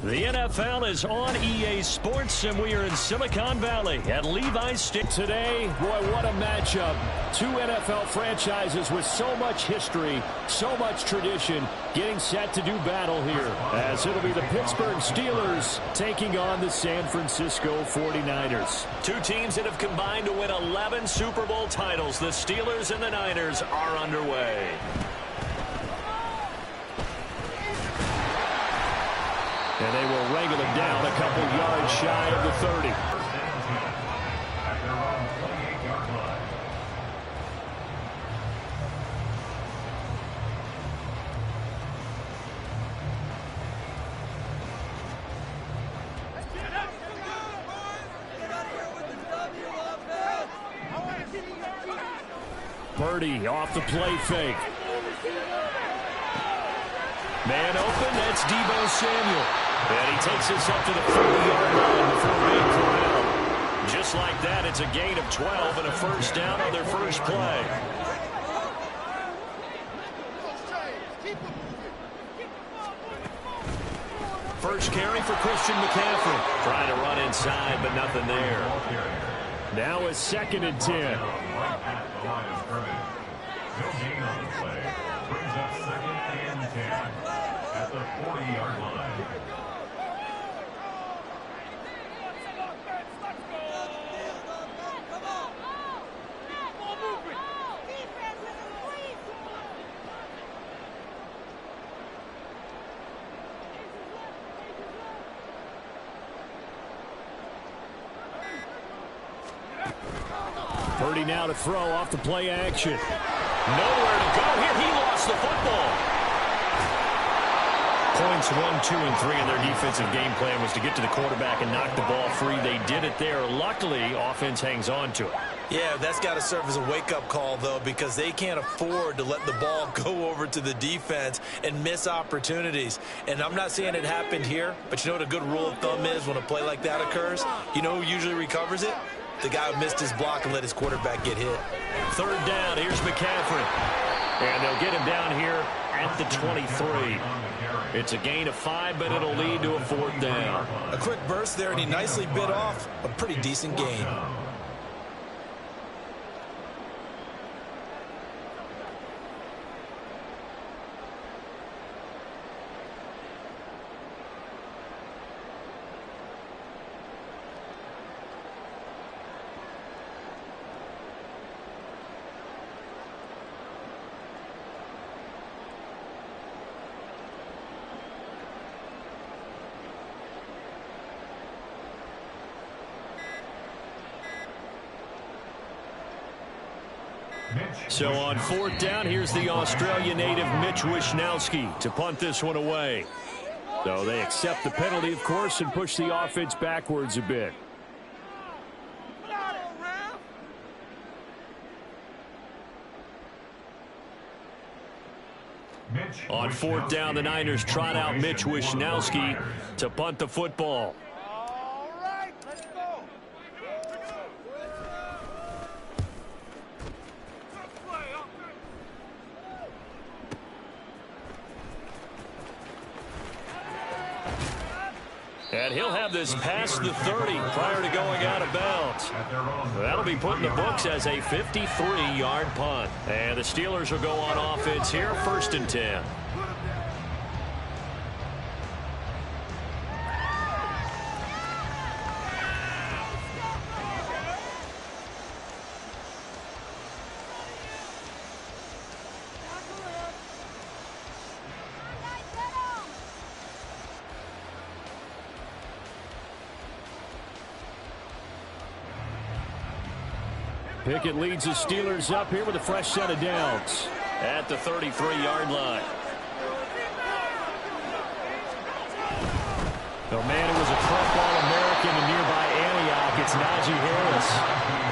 The NFL is on EA Sports, and we are in Silicon Valley at Levi's Stadium. Today, boy, what a matchup. Two NFL franchises with so much history, so much tradition, getting set to do battle here, as it'll be the Pittsburgh Steelers taking on the San Francisco 49ers. Two teams that have combined to win 11 Super Bowl titles. The Steelers and the Niners are underway. And they will wrangle him down a couple yards shy of the 30. Purdy off the play fake. Man open, that's Deebo Samuel. And he takes this up to the 40-yard line before being corralled. Just like that, it's a gain of 12 and a first down on their first play. First carry for Christian McCaffrey. Trying to run inside, but nothing there. Now a 2nd and 10. No gain on the play. Brings up 2nd and 10 at the 40-yard line. Purdy now to throw off the play action. Nowhere to go here. He lost the football. Points 1, 2, and 3 in their defensive game plan was to get to the quarterback and knock the ball free. They did it there. Luckily, offense hangs on to it. Yeah, that's got to serve as a wake-up call, though, because they can't afford to let the ball go over to the defense and miss opportunities. And I'm not saying it happened here, but you know what a good rule of thumb is when a play like that occurs? You know who usually recovers it? The guy who missed his block and let his quarterback get hit. 3rd down, here's McCaffrey. And they'll get him down here at the 23. It's a gain of 5, but it'll lead to a 4th down. A quick burst there, and he nicely bit off a pretty decent gain. So on 4th down, here's the Australia native Mitch Wishnowsky to punt this one away. So they accept the penalty, of course, and push the offense backwards a bit. On 4th down, the Niners trot out Mitch Wishnowsky to punt the football. And he'll have this past the 30 prior to going out of bounds. That'll be put in the books as a 53-yard punt. And the Steelers will go on offense here, 1st and 10. Pickett leads the Steelers up here with a fresh set of downs at the 33-yard line. Oh, man, it was a Pro Bowl American in nearby Antioch. It's Najee Harris.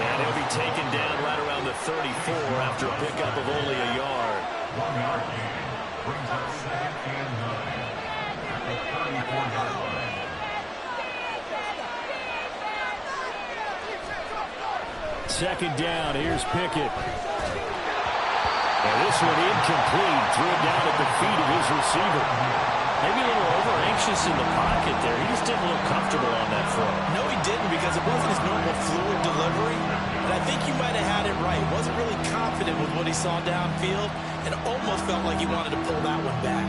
And he'll be taken down right around the 34 after a pickup of only a yard. 1 yard gain. Brings up 2nd and 9 at the 34-yard line. Second down, here's Pickett. And this one incomplete. Threw it down at the feet of his receiver. Maybe a little over-anxious in the pocket there. He just didn't look comfortable on that throw. No, he didn't, because it wasn't his normal fluid delivery. And I think you might have had it right. Wasn't really confident with what he saw downfield and almost felt like he wanted to pull that one back.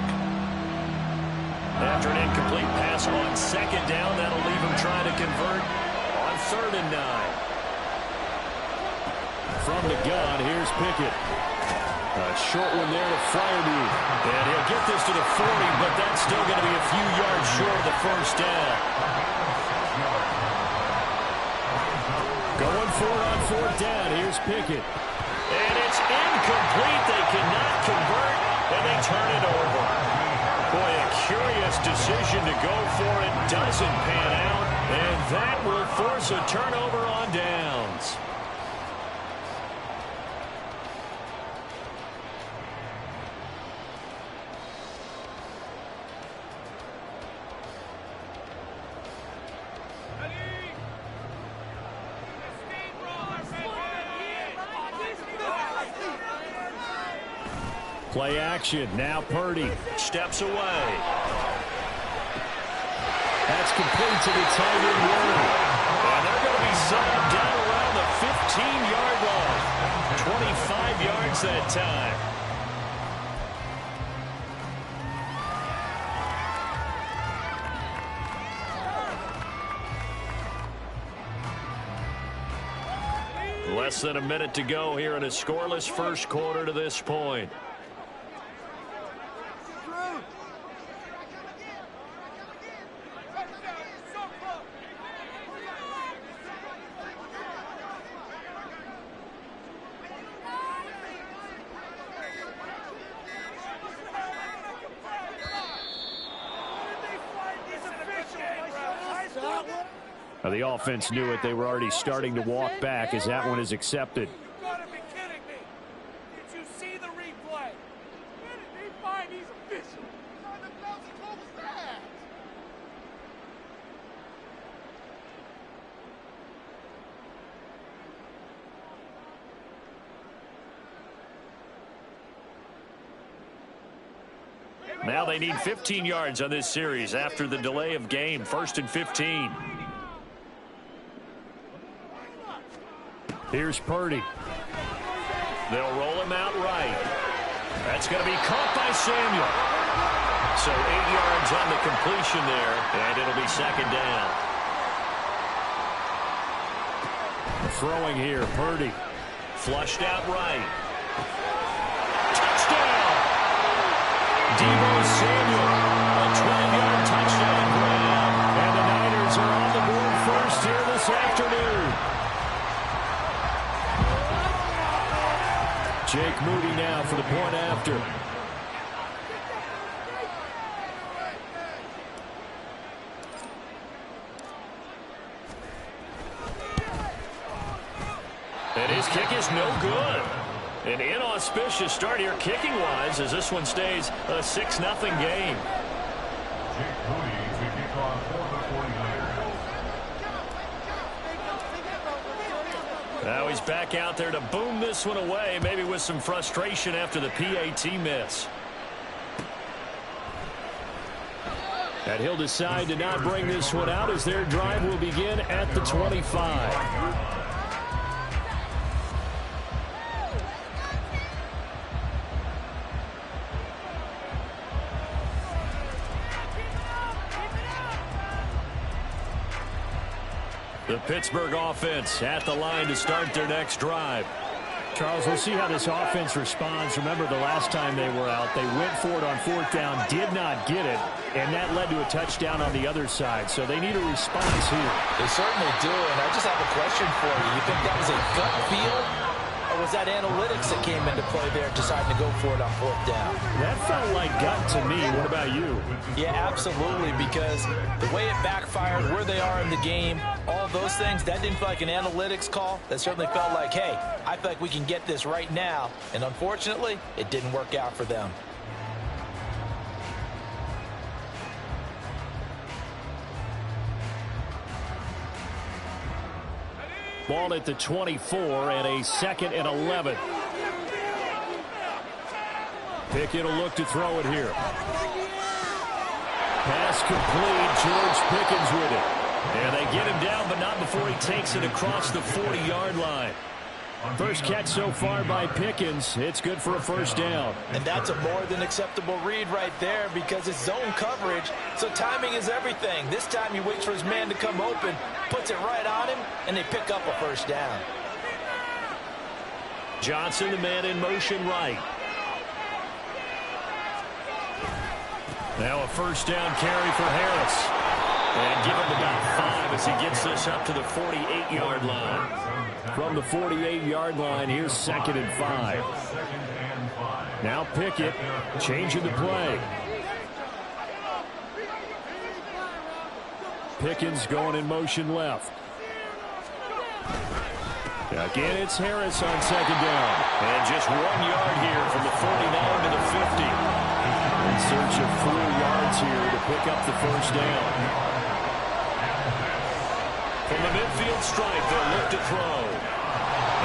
After an incomplete pass on second down, that'll leave him trying to convert on 3rd and 9. From the gun, here's Pickett. A short one there to Fryermuth. And he'll get this to the 40, but that's still going to be a few yards short of the first down. Going for it on 4th down. Here's Pickett. And it's incomplete. They cannot convert, and they turn it over. Boy, a curious decision to go for it. Doesn't pan out, and that will force a turnover on downs. Play action. Now Purdy. Steps away. That's complete to the tight end Warren. And they're going to be set up down around the 15-yard line. 25 yards that time. Less than a minute to go here in a scoreless first quarter to this point. The offense knew it. They were already starting to walk back as that one is accepted. You gotta be kidding me. Did you see the replay? Where did they find these officials? Now they need 15 yards on this series after the delay of game. 1st and 15. Here's Purdy. They'll roll him out right. That's going to be caught by Samuel. So 8 yards on the completion there, and it'll be 2nd down. Throwing here, Purdy. Flushed out right. Touchdown! Deebo Samuel, a 12-yard touchdown grab. And the Niners are on the board first here this afternoon. Jake Moody now for the point after. And his kick is no good. An inauspicious start here kicking-wise as this one stays a 6-0 game. Jake Moody to kick off for the 49ers. Now he's back out there to boom this one away, maybe with some frustration after the PAT miss. And he'll decide to not bring this one out as their drive will begin at the 25. The Pittsburgh offense at the line to start their next drive. Charles, we'll see how this offense responds. Remember the last time they were out, they went for it on 4th down, did not get it, and that led to a touchdown on the other side. So they need a response here. They certainly do, and I just have a question for you. You think that was a gut feel, or was that analytics that came into play there deciding to go for it on 4th down? That felt like gut to me. What about you? Yeah, absolutely, because the way it backfired, where they are in the game, all those things, that didn't feel like an analytics call. That certainly felt like, hey, I feel like we can get this right now. And unfortunately, it didn't work out for them. Ball at the 24 and a 2nd and 11. Pickett will look to throw it here. pass complete. George Pickens with it. And they get him down, but not before he takes it across the 40-yard line. First catch so far by Pickens. It's good for a first down. And that's a more than acceptable read right there because it's zone coverage, so timing is everything. This time he waits for his man to come open, puts it right on him, and they pick up a first down. Johnson, the man in motion right. Now a first down carry for Harris. And give him about 5 as he gets this up to the 48-yard line. From the 48-yard line, here's 2nd and 5. Now Pickett changing the play. Pickens going in motion left. Again, it's Harris on 2nd down. And just 1 yard here from the 49 to the 50. In search of 4 yards here to pick up the first down. From the midfield stripe, they'll look to throw.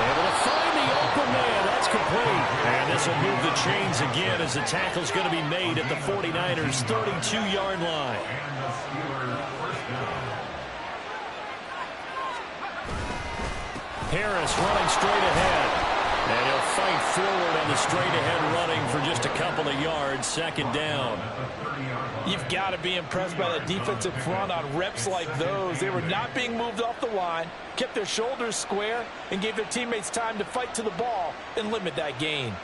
Able to find the open man. That's complete. And this will move the chains again as the tackle's going to be made at the 49ers' 32-yard line. Harris running straight ahead. And he'll fight forward on the straight-ahead running for just a couple of yards. 2nd down. You've got to be impressed by the defensive front on reps like those. They were not being moved off the line, kept their shoulders square, and gave their teammates time to fight to the ball and limit that gain.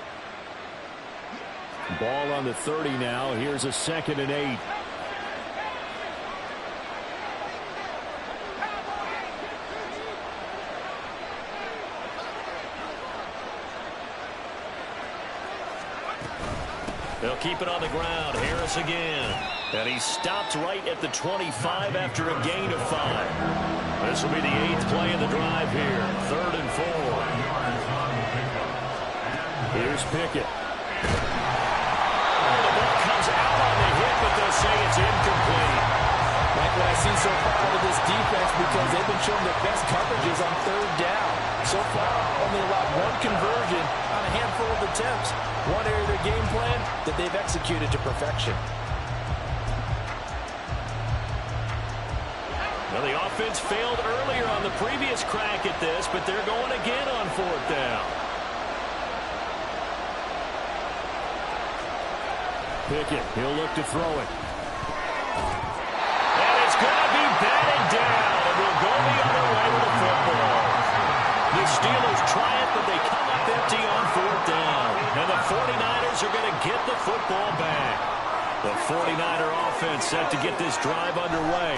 Ball on the 30 now. Here's a 2nd and 8. They'll keep it on the ground. Harris again. And he stopped right at the 25 after a gain of 5. This will be the 8th play of the drive here. 3rd and 4. Here's Pickett. Oh, the ball comes out on the hit, but they'll say it's incomplete. Like what I've seen so far out of this defense because they've been showing their best coverages on 3rd down. So far, only allowed 1 conversion on a handful of attempts. One area of their game plan that they've executed to perfection. Well, the offense failed earlier on the previous crack at this, but they're going again on 4th down. Pickett, he'll look to throw it. And it's going to be batted down, and we'll go the other way with the football. The Steelers try it, but they come up empty on 4th down. And the 49ers are going to get the football back. The 49er offense set to get this drive underway.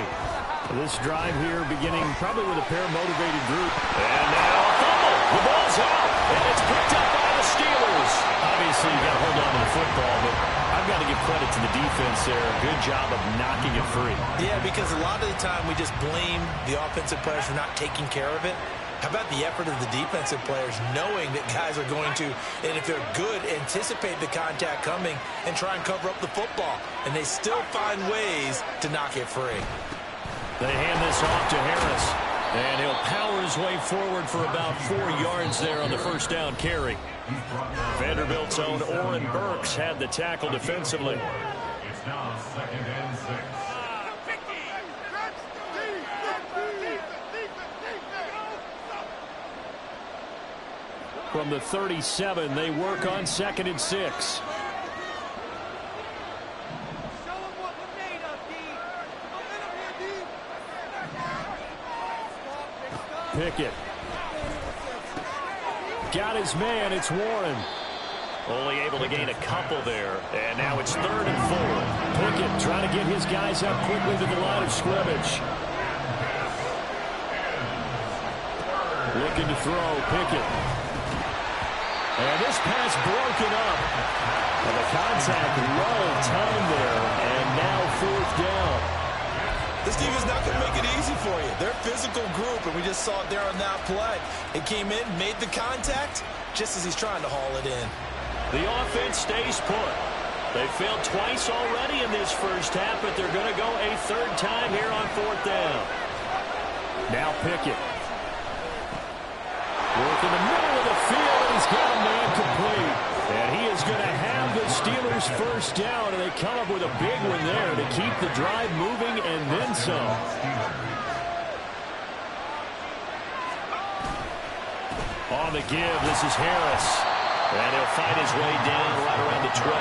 This drive here beginning probably with a pair of motivated group. And now a fumble. The ball's out, and it's picked up by the Steelers. Obviously, you got to hold on to the football, but I've got to give credit to the defense there. Good job of knocking it free. Yeah, because a lot of the time we just blame the offensive players for not taking care of it. How about the effort of the defensive players knowing that guys are going to, and if they're good, anticipate the contact coming and try and cover up the football. And they still find ways to knock it free. They hand this off to Harris. And he'll power his way forward for about 4 yards there on the first down carry. Vanderbilt's own Oren Burks had the tackle defensively. It's now 2nd and 6. From the 37, they work on 2nd and 6. Pickett. Got his man. It's Warren. Only able to gain a couple there. And now it's 3rd and 4. Pickett trying to get his guys up quickly to the line of scrimmage. Looking to throw. Pickett. And this pass broken up. And the contact well timed there. And now 4th down. This team is not going to make it easy for you. They're a physical group, and we just saw it there on that play. It came in, made the contact, just as he's trying to haul it in. The offense stays put. They failed twice already in this first half, but they're going to go a 3rd time here on 4th down. Now Pickett. Work in the middle of the field, and he's got a man complete. And he is going to have the Steelers Steelers first down, and they come up with a big one there to keep the drive moving and then some. On the give, this is Harris. And he'll fight his way down right around the 12.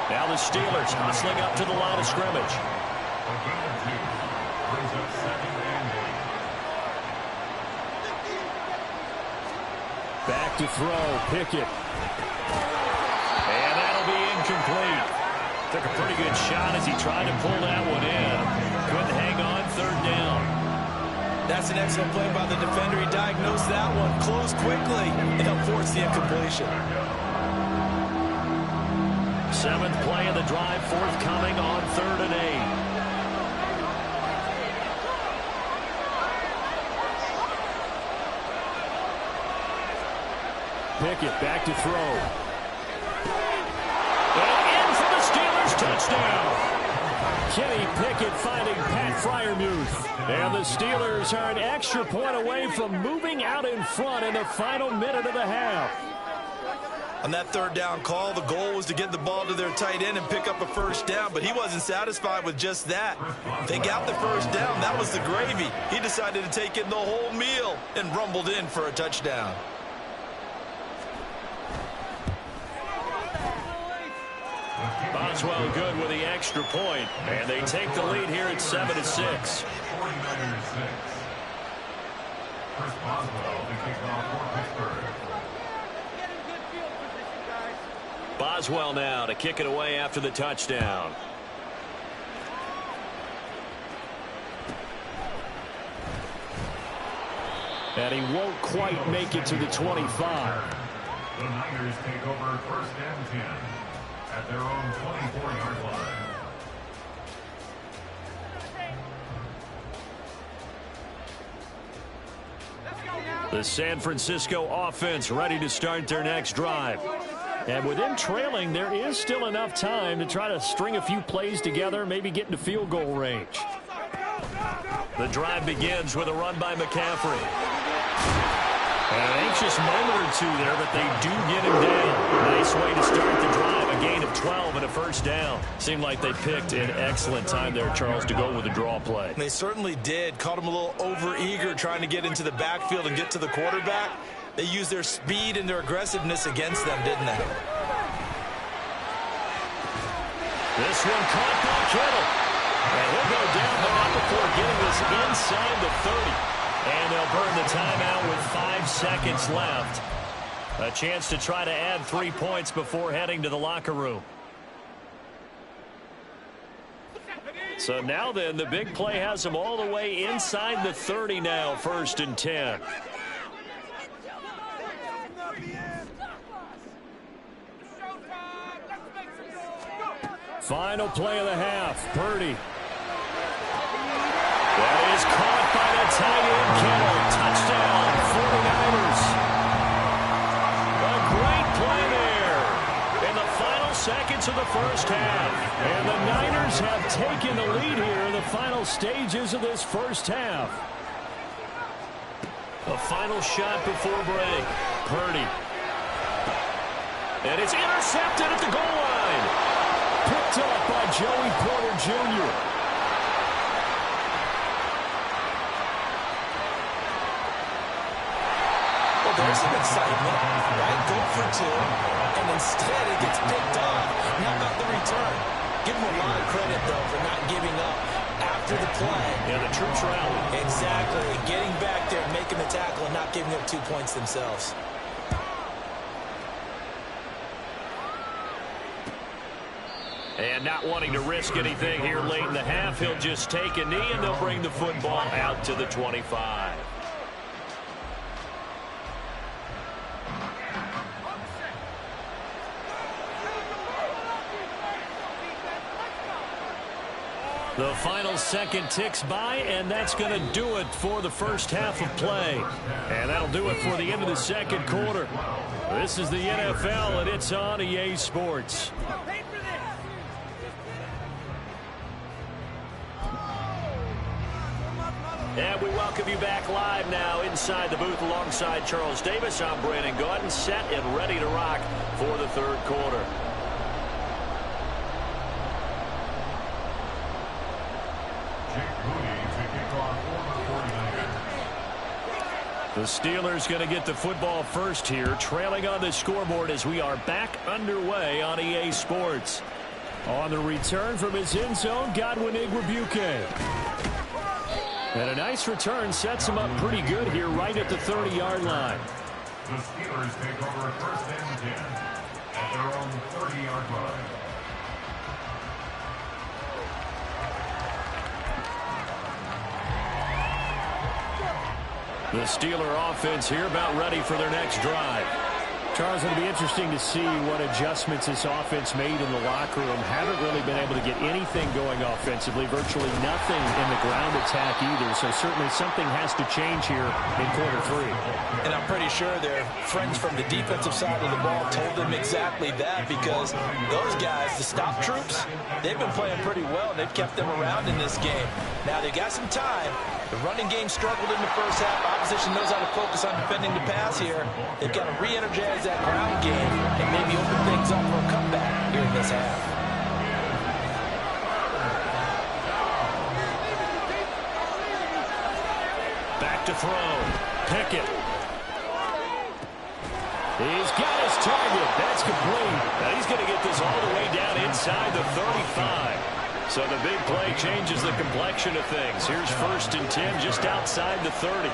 Now the Steelers hustling up to the line of scrimmage. Back to throw, Pickett. And that'll be incomplete. Took a pretty good shot as he tried to pull that one in. Couldn't hang on, third down. That's an excellent play by the defender. He diagnosed that one, closed quickly, and he'll force the incompletion. Seventh play of the drive forthcoming on 3rd and 8. Pickett back to throw. And in for the Steelers touchdown. Kenny Pickett finding Pat Freiermuth. And the Steelers are an extra point away from moving out in front in the final minute of the half. On that third down call, the goal was to get the ball to their tight end and pick up a first down, but he wasn't satisfied with just that. They got the first down. That was the gravy. He decided to take in the whole meal and rumbled in for a touchdown. Boswell good with the extra point, and they take the lead here at 7-6. 49ers 6. Chris Boswell to kick off for Pittsburgh. Boswell now to kick it away after the touchdown. And he won't quite make it to the 25. The Niners take over 1st and 10 at their own 24-yard line. The San Francisco offense ready to start their next drive. And with them trailing, there is still enough time to try to string a few plays together, maybe get into field goal range. The drive begins with a run by McCaffrey. An anxious moment or two there, but they do get him down. Nice way to start the drive. A gain of 12 and a first down. Seemed like they picked an excellent time there, Charles, to go with the draw play. They certainly did. Caught him a little over-eager trying to get into the backfield and get to the quarterback. They used their speed and their aggressiveness against them, didn't they? This one caught by Kittle. And he'll go down, but not before getting this inside the 30. And they'll burn the timeout with 5 seconds left. A chance to try to add 3 points before heading to the locker room. So now then, the big play has them all the way inside the 30 now, 1st and 10. Final play of the half. Purdy. That is caught by the tight end, Kittle. Touchdown, 49ers. A great play there in the final seconds of the first half. And the Niners have taken the lead here in the final stages of this first half. A final shot before break. Purdy. And it's intercepted at the goal line. Picked up by Joey Porter Jr. Well, there's some excitement, right? Go for 2, and instead it gets picked off. How about the return? Give them a lot of credit, though, for not giving up after the play. Yeah, the troops rally. Exactly. Getting back there, making the tackle, and not giving up 2 points themselves. And not wanting to risk anything here late in the half, he'll just take a knee, and they'll bring the football out to the 25. The final second ticks by, and that's going to do it for the first half of play. And that'll do it for the end of the second quarter. This is the NFL, and it's on EA Sports. And we welcome you back live now inside the booth alongside Charles Davis. I'm Brandon Gaudin, set and ready to rock for the third quarter. The Steelers going to get the football first here, trailing on the scoreboard as we are back underway on EA Sports. On the return from his end zone, Godwin Igwebuike. And a nice return sets him up pretty good here right at the 30-yard line. The Steelers take over first and 10 at their own 30-yard line. The Steeler offense here about ready for their next drive. Charles, it'll be interesting to see what adjustments this offense made in the locker room. Haven't really been able to get anything going offensively, virtually nothing in the ground attack either. So certainly something has to change here in quarter three. And I'm pretty sure their friends from the defensive side of the ball told them exactly that, because those guys, the stop troops, they've been playing pretty well, and they've kept them around in this game. Now they got some time. The running game struggled in the first half. Opposition knows how to focus on defending the pass here. They've got to re-energize that ground game and maybe open things up for a comeback here in this half. Back to throw. Pickett. He's got his target. That's complete. Now he's going to get this all the way down inside the 35. So the big play changes the complexion of things. Here's first and 10 just outside the 30.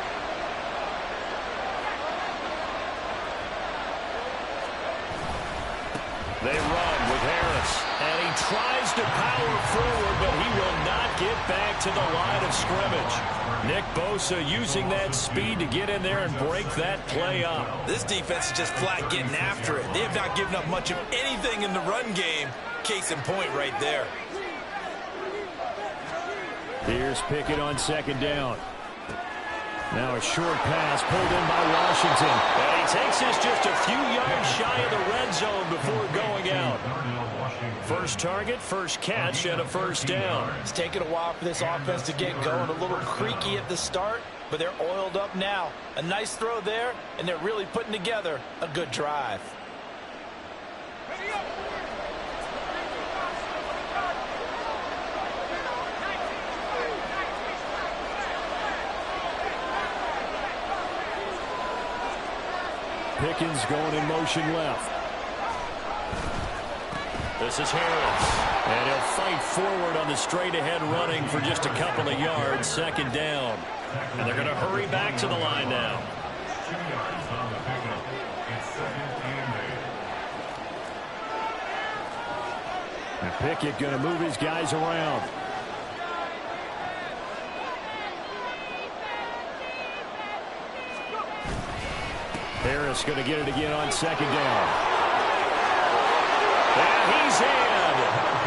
They run with Harris. And he tries to power forward, but he will not get back to the line of scrimmage. Nick Bosa using that speed to get in there and break that play up. This defense is just flat getting after it. They have not given up much of anything in the run game. Case in point right there. Here's Pickett on second down. Now a short pass pulled in by Washington. And he takes this just a few yards shy of the red zone before going out. First target, first catch, and a first down. It's taken a while for this offense to get going. A little creaky at the start, but they're oiled up now. A nice throw there, and they're really putting together a good drive. Pickens going in motion left. This is Harris. And he'll fight forward on the straight-ahead running for just a couple of yards. Second down. And they're going to hurry back to the line now. 2 yards on the pickup. It's second and 8. And Pickett going to move his guys around. Harris going to get it again on second down. And he's in.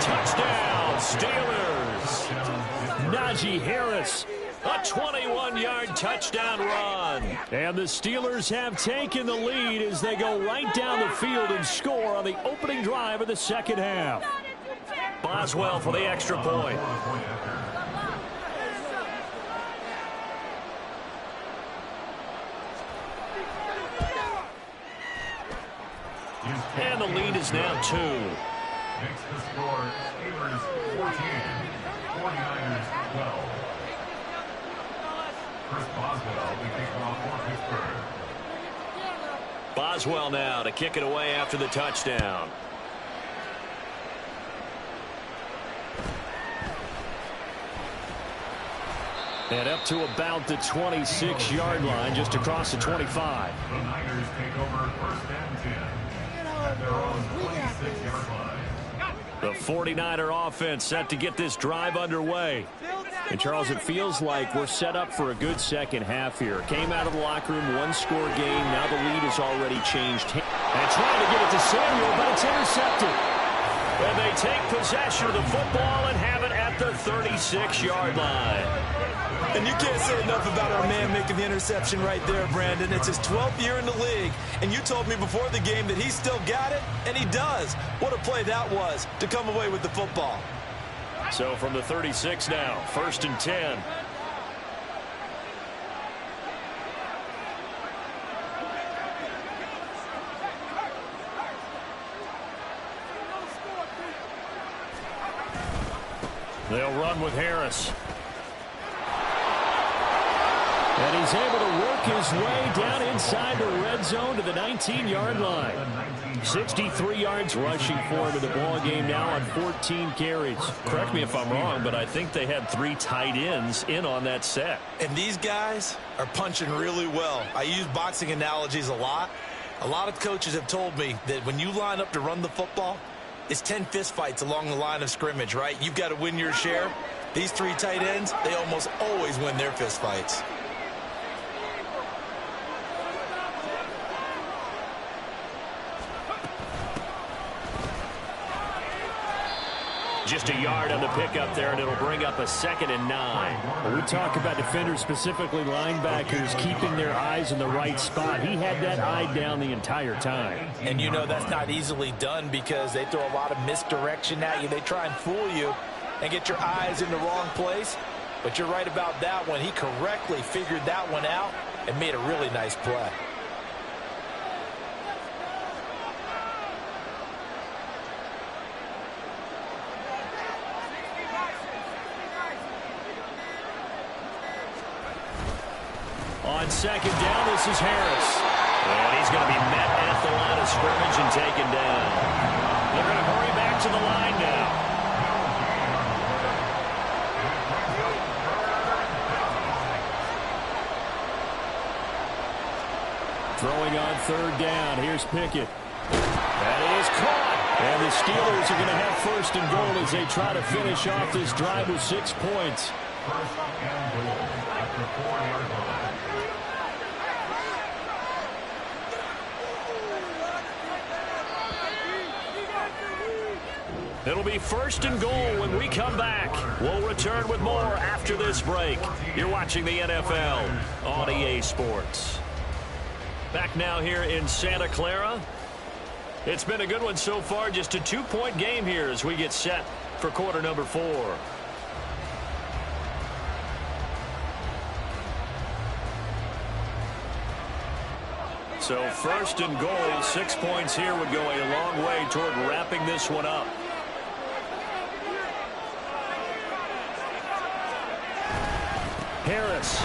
Touchdown, Steelers. Najee Harris, a 21-yard touchdown run. And the Steelers have taken the lead as they go right down the field and score on the opening drive of the second half. Boswell for the extra point. And the lead is now 2. Makes the score Steelers 14, 49ers 12. Chris Boswell will kick it off for Pittsburgh. Boswell now to kick it away after the touchdown. And up to about the 26-yard line, just across the 25. The Niners take over first and 10 at their own 26-yard line. The 49er offense set to get this drive underway. And, Charles, it feels like we're set up for a good second half here. Came out of the locker room, one-score game. Now the lead has already changed. And trying to get it to Samuel, but it's intercepted. And they take possession of the football and have it at the 36-yard line. And you can't say enough about our man making the interception right there, Brandon. It's his 12th year in the league, and you told me before the game that he still got it, and he does. What a play that was to come away with the football. So from the 36 now, first and 10. They'll run with Harris. And he's able to work his way down inside the red zone to the 19-yard line. 63 yards rushing for him in the ball game now on 14 carries. Correct me if I'm wrong, but I think they had 3 tight ends in on that set. And these guys are punching really well. I use boxing analogies a lot. A lot of coaches have told me that when you line up to run the football, it's 10 fist fights along the line of scrimmage, right? You've got to win your share. These 3 tight ends, they almost always win their fist fights. Just a yard on the pickup there, and it'll bring up a 2nd and 9. When we talk about defenders, specifically linebackers, keeping their eyes in the right spot, he had that eye down the entire time. And you know that's not easily done because they throw a lot of misdirection at you. They try and fool you and get your eyes in the wrong place. But you're right about that one. He correctly figured that one out and made a really nice play. On 2nd down, this is Harris. And he's going to be met at the line of scrimmage and taken down. They're going to hurry back to the line now. Throwing on 3rd down. Here's Pickett. That is caught. And the Steelers are going to have 1st and goal as they try to finish off this drive with 6 points. 1st and goal at the 4-yard line. It'll be 1st and goal when we come back. We'll return with more after this break. You're watching the NFL on EA Sports. Back now here in Santa Clara. It's been a good one so far. Just a 2-point game here as we get set for quarter number 4. So 1st and goal, 6 points here would go a long way toward wrapping this one up. Harris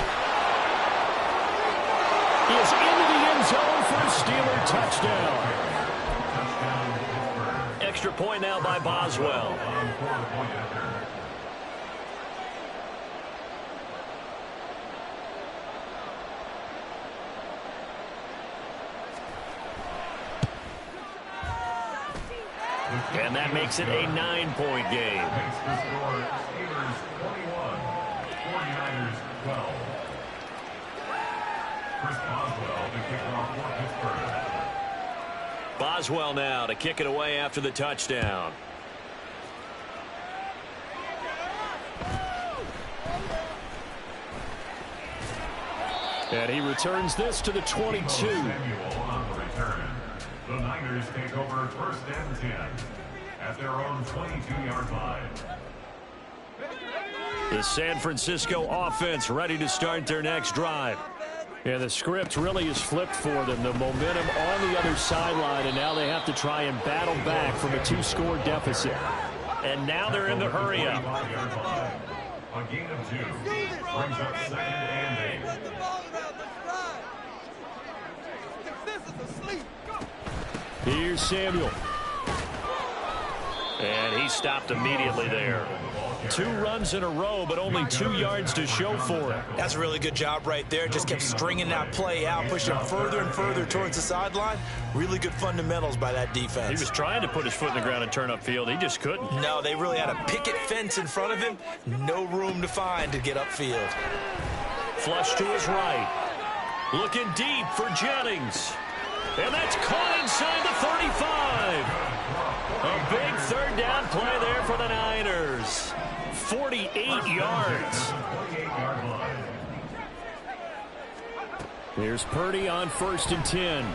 is into the end zone for a Steeler touchdown. Extra point now by Boswell. And that makes it a 9-point game. Makes the score Steelers 21, 49ers 12. Chris Boswell to kick off for Pittsburgh. Boswell now to kick it away after the touchdown. And he returns this to the 22. Samuel on the return. The Niners take over 1st and 10 at their own 22-yard line. The San Francisco offense ready to start their next drive. And the script really is flipped for them. The momentum on the other sideline, and now they have to try and battle back from a 2-score deficit. And now they're in the hurry-up. A gain of 2 brings up 2nd and 8. Here's Samuel. And he stopped immediately there. 2 runs in a row, but only 2 yards to show for it. That's a really good job right there. Just kept stringing that play out, pushing him further and further towards the sideline. Really good fundamentals by that defense. He was trying to put his foot in the ground and turn upfield. He just couldn't. No, they really had a picket fence in front of him. No room to find to get upfield. Flush to his right. Looking deep for Jennings. And that's caught inside the 35. A big 3rd down play there for the Niners. 48 yards. Here's Purdy on 1st and 10.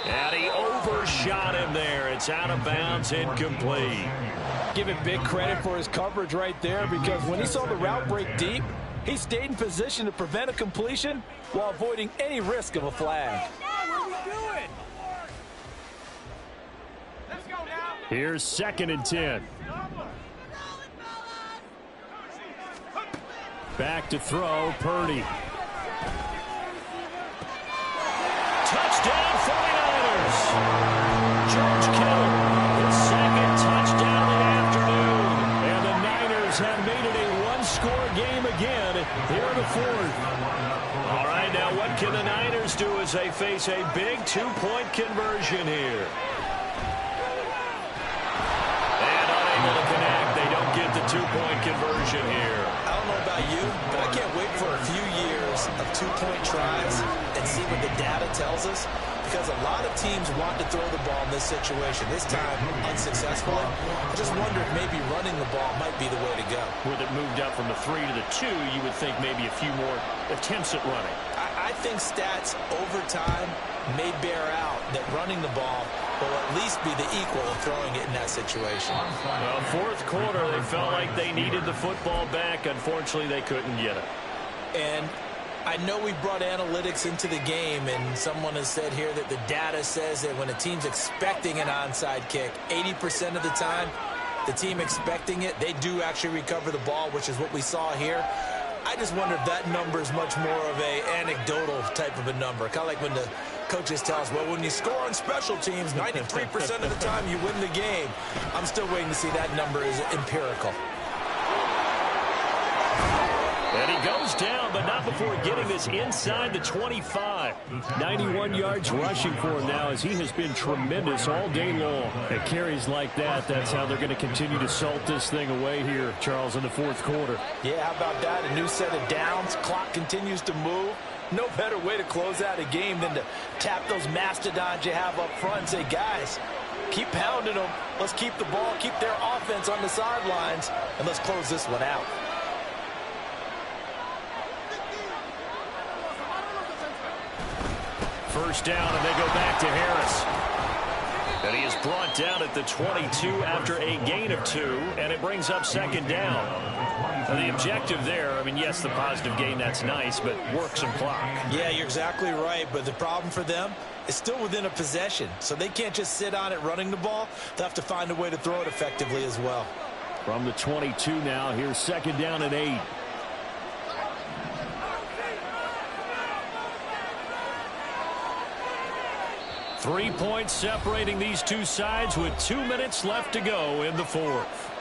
And he overshot him there. It's out of bounds, incomplete. Give him big credit for his coverage right there, because when he saw the route break deep, he stayed in position to prevent a completion while avoiding any risk of a flag. Here's 2nd and 10. Back to throw, Purdy. Touchdown 49ers. George Kittle, his second touchdown of the afternoon. And the Niners have made it a one-score game again here in the fourth. All right, now what can the Niners do as they face a big two-point conversion here? And unable to connect. They don't get the two-point conversion here. I don't know about you, but I can't wait for a few years of two-point tries and see what the data tells us, because a lot of teams want to throw the ball in this situation, this time unsuccessfully. I just wonder if maybe running the ball might be the way to go. With it moved up from the 3 to the 2, you would think maybe a few more attempts at running. I think stats over time may bear out that running the ball will at least be the equal of throwing it in that situation. Well, fourth quarter, they felt like they needed the football back. Unfortunately, they couldn't get it. And I know we brought analytics into the game, and someone has said here that the data says that when a team's expecting an onside kick, 80% of the time, the team expecting it, they do actually recover the ball, which is what we saw here. I just wonder if that number is much more of a anecdotal type of a number. Kind of like when the coaches tell us, well, when you score on special teams, 93% of the time you win the game. I'm still waiting to see that number is empirical. And he goes down, but not before getting this inside the 25. 91 yards rushing for him now, as he has been tremendous all day long. At carries like that, that's how they're going to continue to salt this thing away here, Charles, in the fourth quarter. Yeah, how about that? A new set of downs. Clock continues to move. No better way to close out a game than to tap those mastodons you have up front and say, guys, keep pounding them. Let's keep the ball, keep their offense on the sidelines, and let's close this one out. First down, and they go back to Harris. And he is brought down at the 22 after a gain of 2, and it brings up second down. And the objective there, I mean, yes, the positive gain, that's nice, but work some clock. Yeah, you're exactly right, but the problem for them is still within a possession, so they can't just sit on it running the ball. They'll have to find a way to throw it effectively as well. From the 22 now, here's second down and 8. Three points separating these two sides with 2 minutes left to go in the fourth.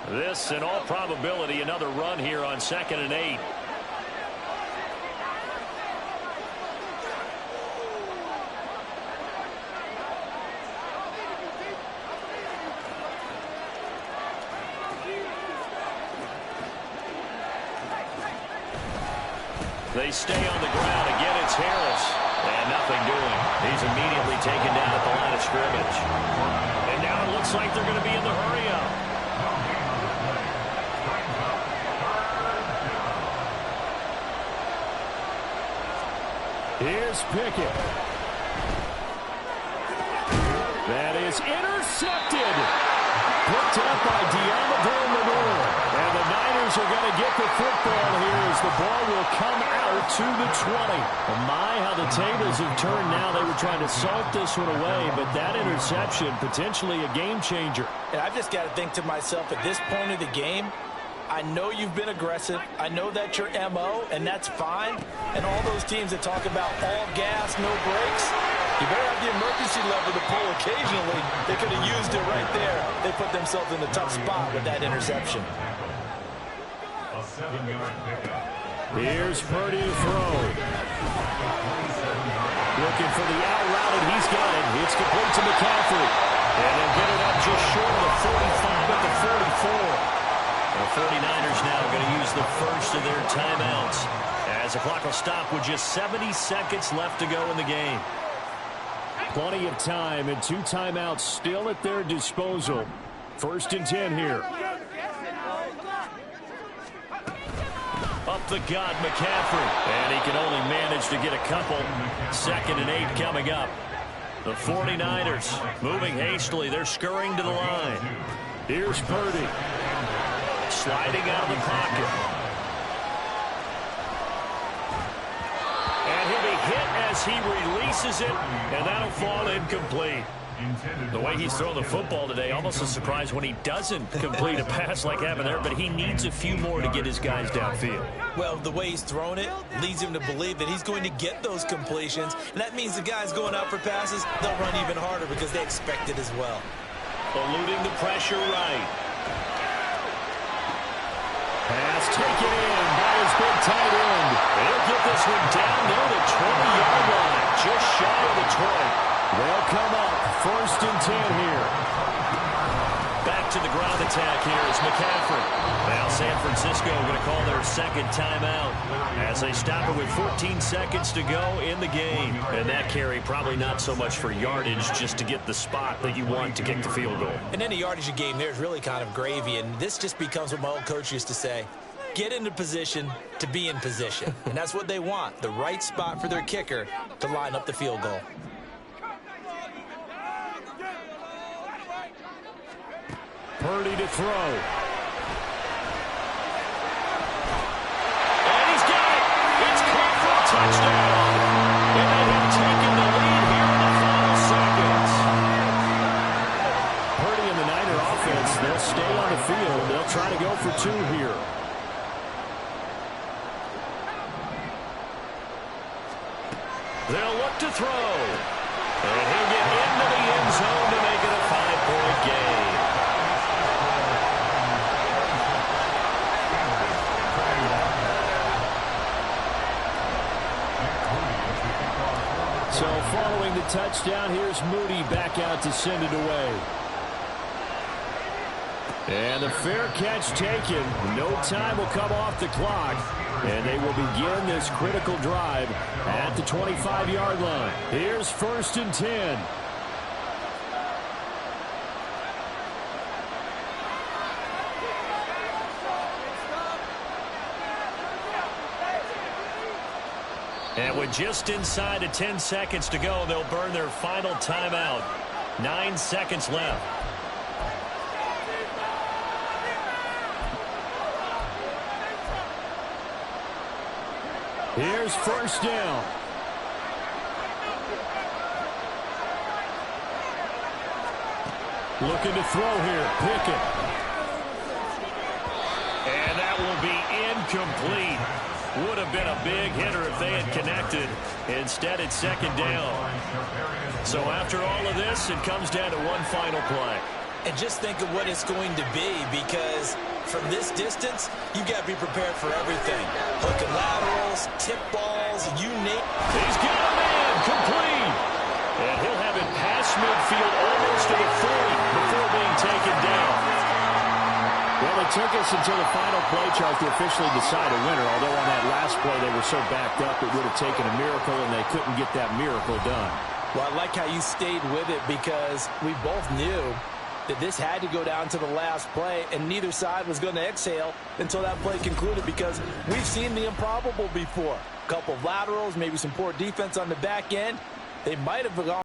This, in all probability, another run here on second and 8. They stay on the ground. Again, it's Harris. And nothing doing. He's immediately taken down at the line of scrimmage. And now it looks like they're going to be in the hurry-up. Here's Pickett. That is intercepted. Picked up by Deommodore Lenoir. And the Niners are going to get the football here as the ball will come out to the 20. And my, how the tables have turned now. They were trying to salt this one away, but that interception, potentially a game changer. And I've just got to think to myself, at this point of the game, I know you've been aggressive. I know that's your MO, and that's fine. And all those teams that talk about all gas, no brakes, you better have the emergency lever to pull occasionally. They could have used it right there. They put themselves in a tough spot with that interception. A 7-yard pickup. Here's Purdy to throw. Looking for the out route, and he's got it. It's complete to McCaffrey. And they'll get it up just short of the 45 at the 44. The 49ers now going to use the first of their timeouts as the clock will stop with just 70 seconds left to go in the game. Plenty of time and 2 timeouts still at their disposal. First and 10 here. Up the gut, McCaffrey. And he can only manage to get a couple. Second and 8 coming up. The 49ers moving hastily. They're scurrying to the line. Here's Purdy. Sliding out of the pocket. as he releases it, and that'll fall incomplete. The way he's throwing the football today, almost a surprise when he doesn't complete a pass like happened there, but he needs a few more to get his guys downfield. Well, the way he's thrown it leads him to believe that he's going to get those completions, and that means the guys going out for passes, they'll run even harder because they expect it as well. Eluding the pressure right. Pass taken in by his big tight end. He'll get this one down near the 20-yard line, just shy of the 20. They'll come up 1st and 10 here. Back to the ground attack here is McCaffrey. Now San Francisco going to call their second timeout as they stop it with 14 seconds to go in the game. And that carry probably not so much for yardage, just to get the spot that you want to kick the field goal. And any yardage game there is really kind of gravy, and this just becomes what my old coach used to say. Get into position to be in position. And that's what they want, the right spot for their kicker to line up the field goal. Purdy to throw. And he's got it. It's caught for a touchdown. And they have taken the lead here in the final seconds. Purdy and the Niner offense, they'll stay on the field. They'll try to go for 2 here. They'll look to throw. And he'll get into the end zone to make it a 5-point game. So following the touchdown, here's Moody back out to send it away. And the fair catch taken. No time will come off the clock. And they will begin this critical drive at the 25-yard line. Here's 1st and 10. And with just inside of 10 seconds to go, they'll burn their final timeout. 9 seconds left. Here's 1st down. Looking to throw here. Pickett. And that will be incomplete. Would have been a big hitter if they had connected. Instead, it's 2nd down. So after all of this, it comes down to one final play. And just think of what it's going to be, because from this distance, you've got to be prepared for everything. Hook and laterals, tip balls, you name it. He's got a man, complete. And he'll have it past midfield almost to the 40 before being taken down. Well, it took us until the final play chart to officially decide a winner, although on that last play they were so backed up it would have taken a miracle, and they couldn't get that miracle done. Well, I like how you stayed with it, because we both knew that this had to go down to the last play, and neither side was going to exhale until that play concluded, because we've seen the improbable before. A couple of laterals, maybe some poor defense on the back end. They might have gone